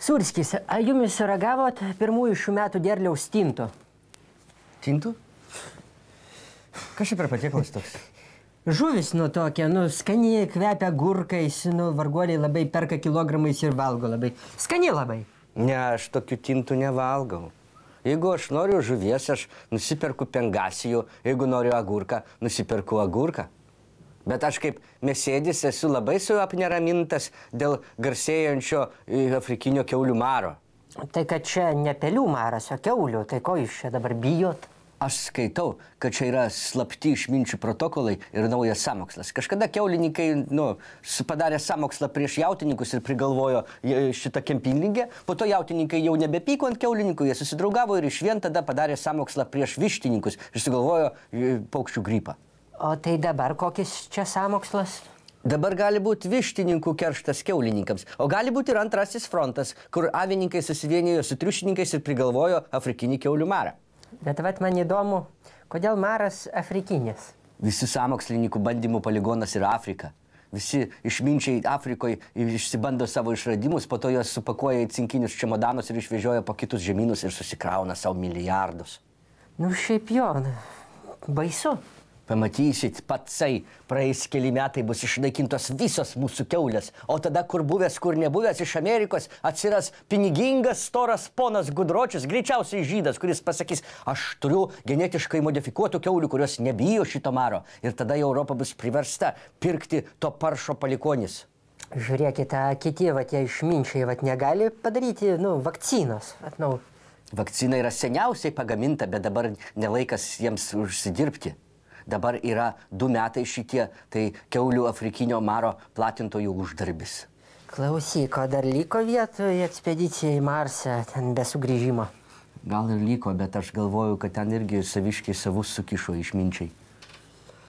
Surskis, ar jumis ragavot pirmųjų šių metų derliaus tintų? Tintų? Kas čia per patiekalas toks? Žuvis, tokia, skani, kvepia gurkais, varguoliai labai perka kilogramais ir valgo labai. Skani labai. Ne, aš tokių tintų nevalgau. Jeigu aš noriu žuvies, aš nusiperku pengasijų, jeigu noriu agurką, nusiperku agurką. Bet aš kaip mėsėdis esu labai apneramintas dėl garsėjančio afrikinio kiaulių maro. Tai kad čia ne pelių maras, o kiaulių, tai ko jūs čia dabar bijot? Aš skaitau, kad čia yra slapti išminčių protokolai ir naujas sąmokslas. Kažkada kiaulininkai, padarė sąmokslą prieš jautininkus ir prigalvojo šitą kempinlingę. Po to jautininkai jau nebepyko ant kiaulininkų, jie susidraugavo ir išvien tada padarė sąmokslą prieš vištininkus ir sugalvojo paukščių gripą. O tai dabar kokis čia sąmokslas? Dabar gali būti vištininkų kerštas kiaulininkams, o gali būti ir antrasis frontas, kur avininkai susivienijo su triušininkais ir prigalvojo afrikinį kiaulių marą. Bet man įdomu, kodėl maras afrikinis? Visi sąmokslininkų bandymų poligonas yra Afrika. Visi išminčiai Afrikoje išsibando savo išradimus, po to juos supakuoja į cinkinius čemodanus ir išvežioja po kitus žemynus ir susikrauna savo milijardus. Šiaip jo, baisu. Pamatysit, patsai, praeis keli metai bus išnaikintos visos mūsų kiaulės, o tada kur buvęs, kur nebuvęs iš Amerikos atsiras pinigingas, storas ponas Gudročius, greičiausiai žydas, kuris pasakys, aš turiu genetiškai modifikuotų kiaulių, kurios nebijo šito maro. Ir tada Europa bus priversta pirkti to paršo palikonis. Žiūrėkite, kiti tie išminčiai negali padaryti, vakcinos. Vakcina yra seniausiai pagaminta, bet dabar nelaikas jiems užsidirbti. Dabar yra 2 metai šitie, tai kiaulių afrikinio maro platintojų uždarbis. Klausyk, o dar liko vietų į ekspediciją į Marsą, ten be sugrįžimo? Gal ir liko, bet aš galvoju, kad ten irgi saviškiai savus sukišo išminčiai.